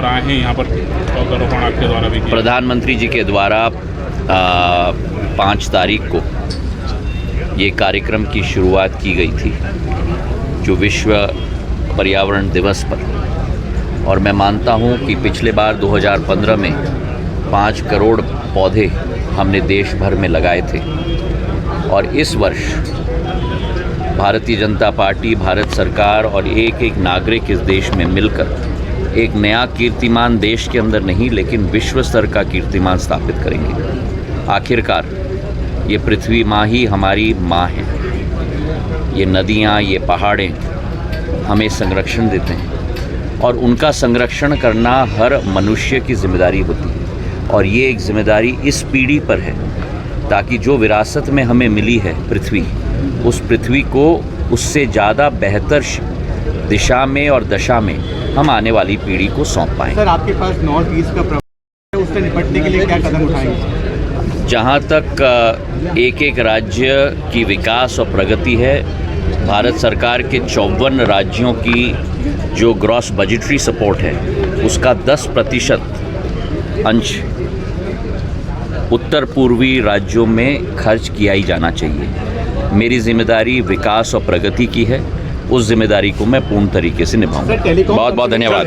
और आए हैं यहाँ पर पौधारोपण आपके द्वारा भी किया? प्रधानमंत्री जी के द्वारा 5 तारीख को ये कार्यक्रम की शुरुआत की गई थी, जो विश्व पर्यावरण दिवस पर, और मैं मानता हूँ कि पिछले बार 2015 में 5 करोड़ पौधे हमने देश भर में लगाए थे, और इस वर्ष भारतीय जनता पार्टी, भारत सरकार और एक एक नागरिक इस देश में मिलकर एक नया कीर्तिमान देश के अंदर नहीं लेकिन विश्व स्तर का कीर्तिमान स्थापित करेंगे। आखिरकार ये पृथ्वी माँ ही हमारी माँ है। ये नदियाँ, ये पहाड़ें हमें संरक्षण देते हैं और उनका संरक्षण करना हर मनुष्य की जिम्मेदारी होती है, और ये एक जिम्मेदारी इस पीढ़ी पर है ताकि जो विरासत में हमें मिली है पृथ्वी, उस पृथ्वी को उससे ज़्यादा बेहतर दिशा में और दशा में हम आने वाली पीढ़ी को सौंप पाएं। सर, आपके पास नॉर्थ ईस्ट का प्रभाव है, उससे निपटने के लिए क्या कदम उठाएंगे? जहाँ तक एक एक राज्य की विकास और प्रगति है, भारत सरकार के 54 राज्यों की जो ग्रॉस बजटरी सपोर्ट है उसका 10% अंश उत्तर पूर्वी राज्यों में खर्च किया ही जाना चाहिए। मेरी जिम्मेदारी विकास और प्रगति की है, उस जिम्मेदारी को मैं पूर्ण तरीके से निभाऊंगा। बहुत बहुत धन्यवाद।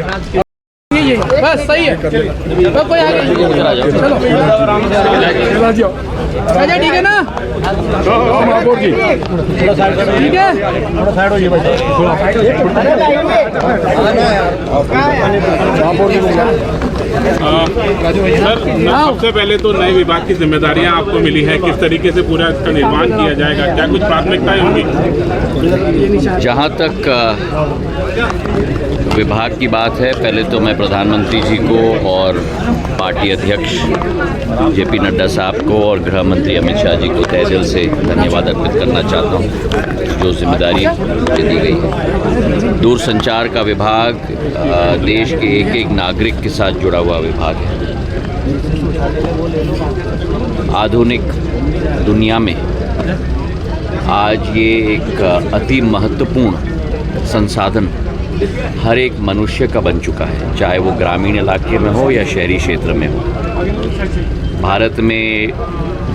बस सही है, कोई आगे चलो, ठीक है ना? ठीक है, सर, सबसे पहले तो नए विभाग की जिम्मेदारियां आपको मिली है, किस तरीके से पूरा इसका निर्माण किया जाएगा, क्या कुछ प्राथमिकताएं होंगी? जहाँ तक विभाग की बात है, पहले तो मैं प्रधानमंत्री जी को और पार्टी अध्यक्ष जेपी नड्डा साहब को और गृह मंत्री अमित शाह जी को तहे दिल से धन्यवाद अर्पित करना चाहता हूँ जो जिम्मेदारी दी गई है। दूरसंचार का विभाग देश के एक एक नागरिक के साथ जुड़ा हुआ विभाग है। आधुनिक दुनिया में आज ये एक अति महत्वपूर्ण संसाधन हर एक मनुष्य का बन चुका है, चाहे वो ग्रामीण इलाके में हो या शहरी क्षेत्र में हो। भारत में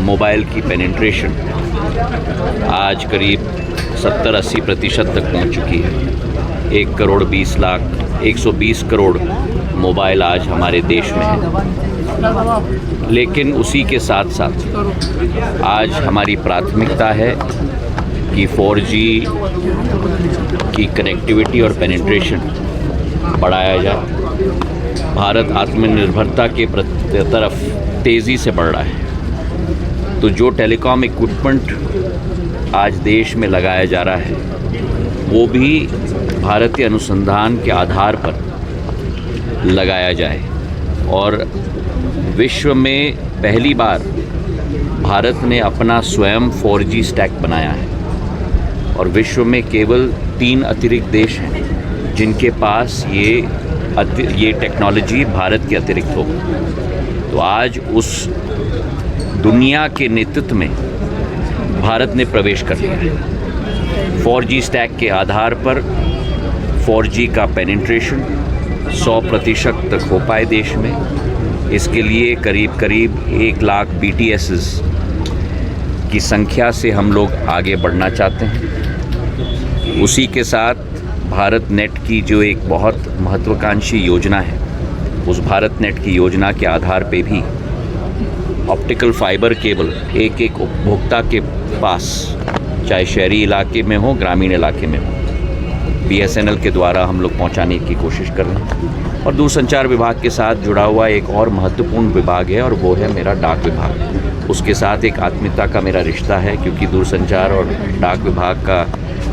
मोबाइल की पेनिट्रेशन आज करीब 70-80% तक पहुंच चुकी है। 120 करोड़ मोबाइल आज हमारे देश में है, लेकिन उसी के साथ साथ आज हमारी प्राथमिकता है कि 4G की कनेक्टिविटी और पेनिट्रेशन बढ़ाया जाए। भारत आत्मनिर्भरता के तरफ तेज़ी से बढ़ रहा है, तो जो टेलीकॉम इक्विपमेंट आज देश में लगाया जा रहा है वो भी भारतीय अनुसंधान के आधार पर लगाया जाए, और विश्व में पहली बार भारत ने अपना स्वयं 4G स्टैक बनाया है, और विश्व में केवल 3 अतिरिक्त देश हैं जिनके पास ये टेक्नोलॉजी भारत के अतिरिक्त हो। तो आज उस दुनिया के नेतृत्व में भारत ने प्रवेश कर लिया है। 4G स्टैक के आधार पर 4G का पेनिट्रेशन 100% तक हो पाए देश में। इसके लिए करीब 1 लाख BTSs की संख्या से हम लोग आगे बढ़ना चाहते हैं। उसी के साथ भारत नेट की जो एक बहुत महत्वाकांक्षी योजना है, उस भारत नेट की योजना के आधार पे भी ऑप्टिकल फाइबर केबल एक एक उपभोक्ता के पास, चाहे शहरी इलाके में हो, ग्रामीण इलाके में हो, BSNL के द्वारा हम लोग पहुंचाने की कोशिश कर रहे हैं। और दूरसंचार विभाग के साथ जुड़ा हुआ एक और महत्वपूर्ण विभाग है, और वो है मेरा डाक विभाग। उसके साथ एक आत्मीयता का मेरा रिश्ता है, क्योंकि दूरसंचार और डाक विभाग का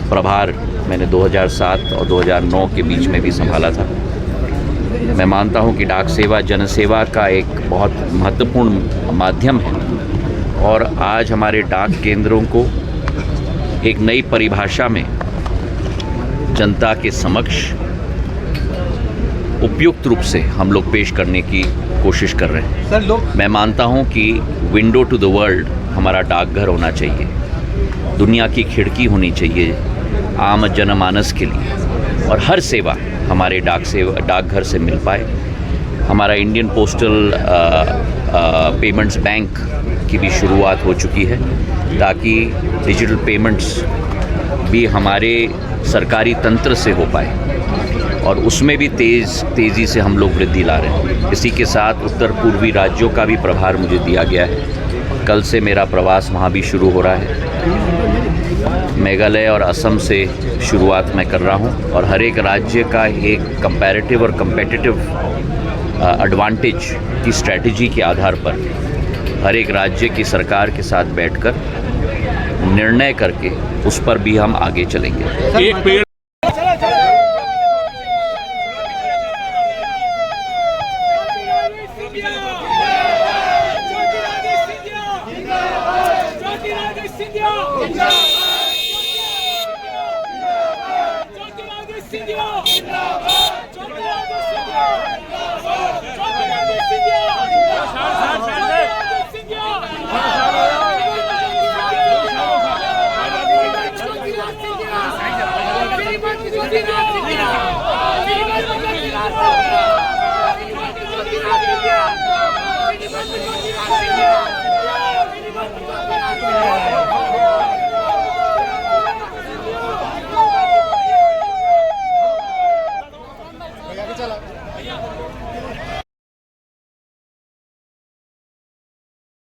प्रभार मैंने 2007 और 2009 के बीच में भी संभाला था। मैं मानता हूं कि डाक सेवा जनसेवा का एक बहुत महत्वपूर्ण माध्यम है, और आज हमारे डाक केंद्रों को एक नई परिभाषा में जनता के समक्ष उपयुक्त रूप से हम लोग पेश करने की कोशिश कर रहे हैं। सर, मैं मानता हूं कि विंडो टू द वर्ल्ड हमारा डाकघर होना चाहिए, दुनिया की खिड़की होनी चाहिए आम जनमानस के लिए, और हर सेवा हमारे डाकघर से मिल पाए। हमारा इंडियन पोस्टल पेमेंट्स बैंक की भी शुरुआत हो चुकी है, ताकि डिजिटल पेमेंट्स भी हमारे सरकारी तंत्र से हो पाए, और उसमें भी तेज़ी से हम लोग वृद्धि ला रहे हैं। इसी के साथ उत्तर पूर्वी राज्यों का भी प्रभार मुझे दिया गया है। कल से मेरा प्रवास वहाँ भी शुरू हो रहा है। मेघालय और असम से शुरुआत मैं कर रहा हूँ, और हर एक राज्य का एक कंपैरेटिव और कम्पेटिटिव एडवांटेज की स्ट्रैटेजी के आधार पर हर एक राज्य की सरकार के साथ बैठकर निर्णय करके उस पर भी हम आगे चलेंगे। एक पेड़